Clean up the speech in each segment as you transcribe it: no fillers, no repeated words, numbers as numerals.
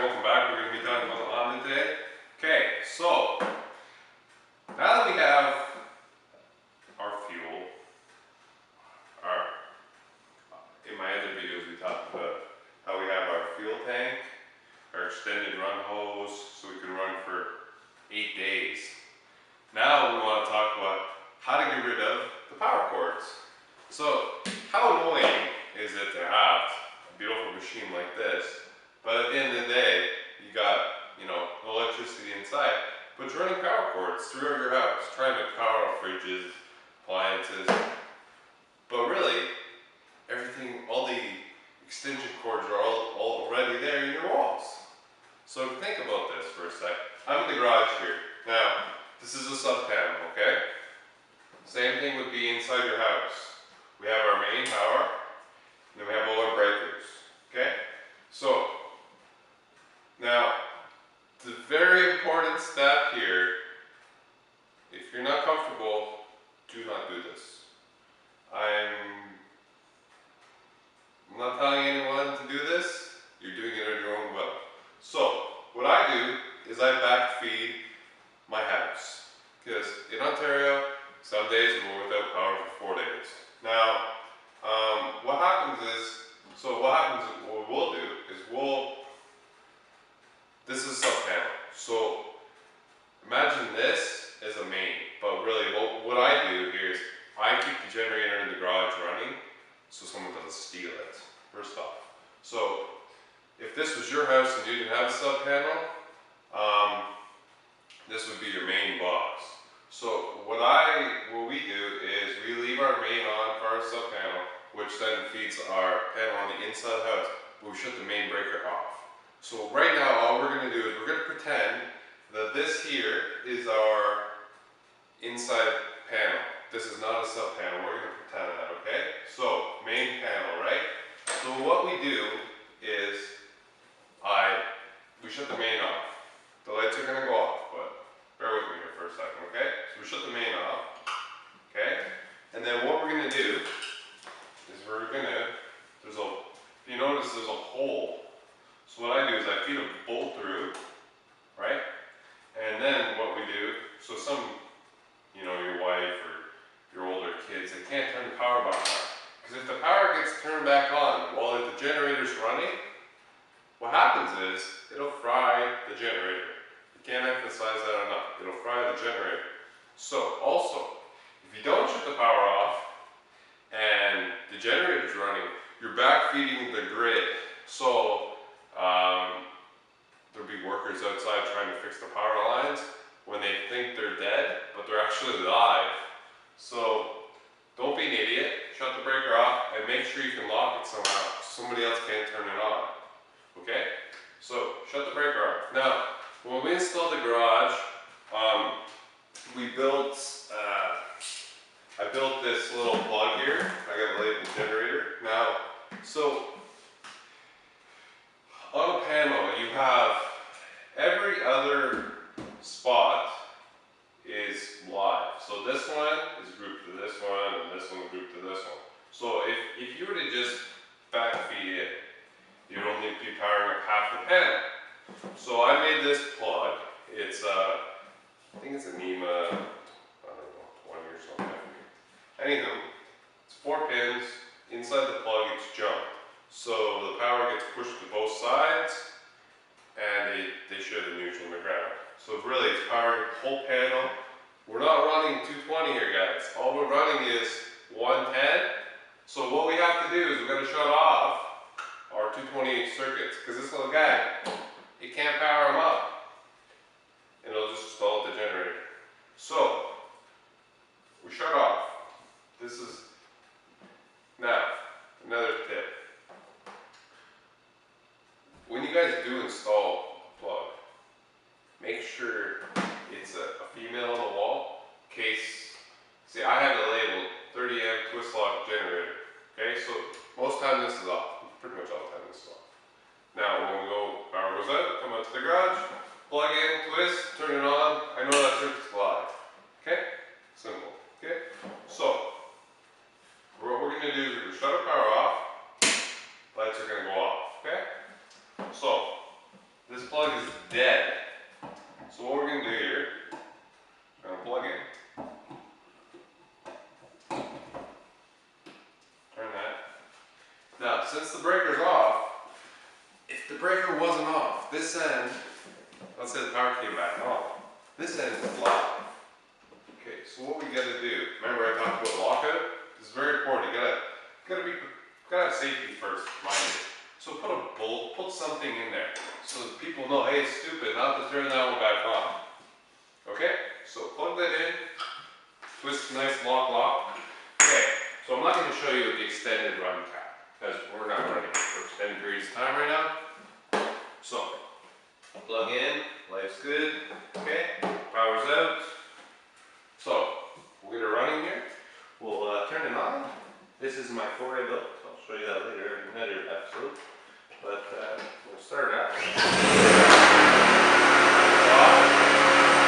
welcome back. We're going to be talking about the Honda today. Okay, so now that we have our fuel, in my other videos we talked about how we have our fuel tank, our extended run hose, so we can run for 8 days. Now we want to talk about how to get rid of the power cords. So how annoying is it to have a beautiful machine like this, but at the end of the day, you got, electricity inside, but you're running power cords throughout your house, trying to power off fridges, appliances, but really, everything, all the extension cords are all already there in your walls. So think about this for a sec. I'm in the garage here. Now, this is a sub panel, okay? Same thing would be inside your house. We have our main power, and then we have all our breakers, okay? So, now, the very important step here, if you're not comfortable, do not do this. I'm not telling anyone to do this, you're doing it on your own will. So, what I do is I backfeed my house. Because in Ontario, some days we're without power for 4 days. Now, what we'll do is this is a sub panel. So, imagine this as a main, but really what I do here is I keep the generator in the garage running so someone doesn't steal it, first off. So, if this was your house and you didn't have a sub panel, this would be your main box. So what we do is we leave our main on for our sub panel, which then feeds our panel on the inside of the house, but we shut the main breaker off. So right now all we're going to do is we're going to pretend that this here is our inside panel. This is not a sub panel, we're going to pretend that, okay? So main panel, right? So what we do is we shut the main off. The lights are going to go off, but bear with me here for a second, okay? So we shut the main off, okay? And then what we're going to do is if you notice there's a hole. So what I do is I feed a bolt through, right? And then what we do, so your wife or your older kids, they can't turn the power back on. Because if the power gets turned back on while the generator's running, what happens is it'll fry the generator. You can't emphasize that enough. It'll fry the generator. So also, if you don't shut the power off and the generator's running, you're backfeeding the grid. So there'll be workers outside trying to fix the power lines when they think they're dead, but they're actually live. So don't be an idiot. Shut the breaker off and make sure you can lock it somehow. Somebody else can't turn it on. Okay? So shut the breaker off. Now, when we installed the garage, I built this little plug here. I got a labeled generator. Now, so on a panel, you have every other spot is live. So this one is grouped to this one, and this one is grouped to this one. So if you were to just backfeed it, you'd only be powering up half the panel. So I made this plug. It's I think it's a NEMA, 20 or something. Anywho, it's 4 pins. Inside the plug, it's jumped. So the power gets pushed to both sides, and they share the neutral and the ground. So really, it's powering the whole panel. We're not running 220 here, guys. All we're running is 110. So what we have to do is we're going to shut off our 228 circuits, because this little guy, it can't power them up, and it'll just stall at the generator. So we shut off. This is now another tip. When you guys do install a plug, make sure it's a female on the wall. See, I have it labeled 30 amp twist lock generator. Okay, so most time this is off. Pretty much all the time this is off. Now, when power goes out, come out to the garage, plug in, twist, turn it on. I know that circuit's live. Okay? Simple. Okay? So, what we're going to do is we're going to shut our power off. Lights are going to go off. Okay? So, this since the breaker's off, if the breaker wasn't off, this end, let's say the power came back on, this end is live. Okay, so what we gotta do, remember I talked about lockout? This is very important. You gotta have safety first, minded. So put something in there so that people know, hey, it's stupid not to turn that one back on. Okay, so plug that in, twist a nice lock. Okay, so I'm not going to show you the extended run cap because we're not running for extended periods of time right now. So plug in, life's good. Okay, power's out. So we're going to run in here. We'll turn it on. This is my 4A build. So I'll show you that later in another episode. But we'll start it out.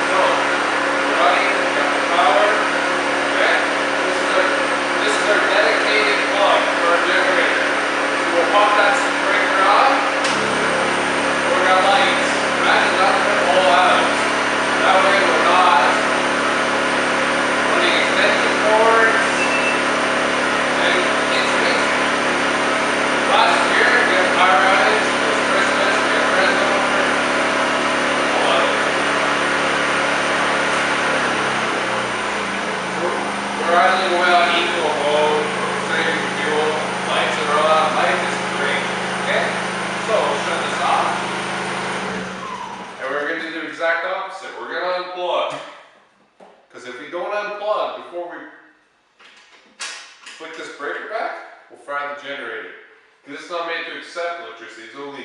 So running, got the power. Okay, this is our dedicated plug for our generator. So we'll pop that breaker on. We got lights. Imagine not putting the whole out. That way we're not running extension cords. And it's crazy. Last year we had power outage. It was Christmas. We had friends over. A lot of it. We're idling away on equal mode. We're saving fuel. Lights are on. Life is great. Okay? So we'll shut this off. And we're going to do the exact opposite. We're going to unplug. Because if we don't unplug before we flick this breaker back, we'll fry the generator. Because it's not made to accept electricity, it's only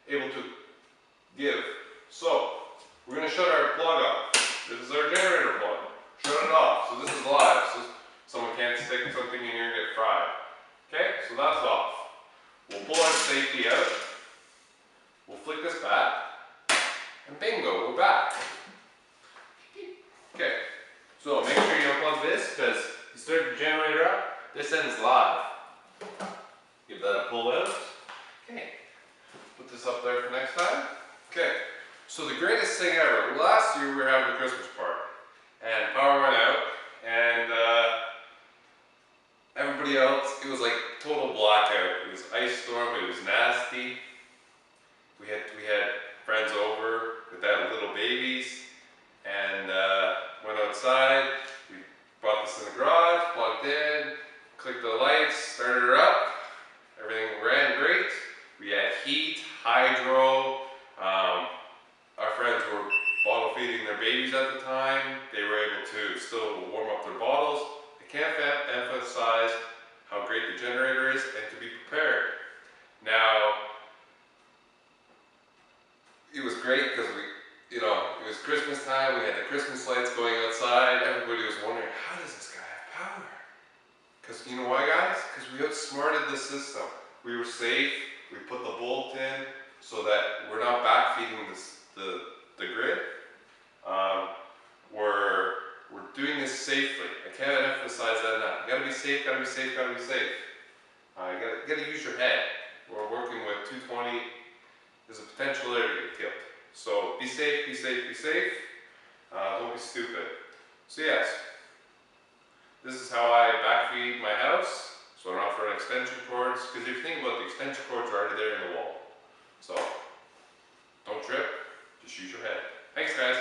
able to give. So, we're going to shut our plug off. This is our generator plug. Shut it off. So this is live, so someone can't stick something in here and get fried. Okay, so that's off. We'll pull our safety out. We'll flick this back. And bingo, we're back. Okay, so make sure you unplug this because you start the generator up. This end is live. Give that a pull out. Okay, put this up there for next time. Okay, so the greatest thing ever. Last year we were having a Christmas party and power went out and everybody else, it was like total blackout. It was ice storm, it was nasty. We had friends over with that little babies and went outside. We brought this in the garage, plugged in, clicked the lights, started her up. Everything ran great. We had heat, hydro. Our friends were bottle feeding their babies at the time. They were able to still warm up their bottles. I can't emphasize how great the generator is and to be prepared. Now, it was great because it was Christmas time. We had the Christmas lights going outside. Everybody was wondering, how does this guy have power? Because you know why, guys? Because we outsmarted the system. We were safe. We put the bolt in so that we're not backfeeding the grid. We're doing this safely. I can't emphasize that enough. You gotta be safe, gotta be safe, gotta be safe. You gotta use your head. We're working with 220. There's a potential there to get killed. So be safe, be safe, be safe. Don't be stupid. So yes, this is how I backfeed my house. So I don't have to run extension cords. Because if you think about it, the extension cords are already there in the wall. So don't trip, just use your head. Thanks guys.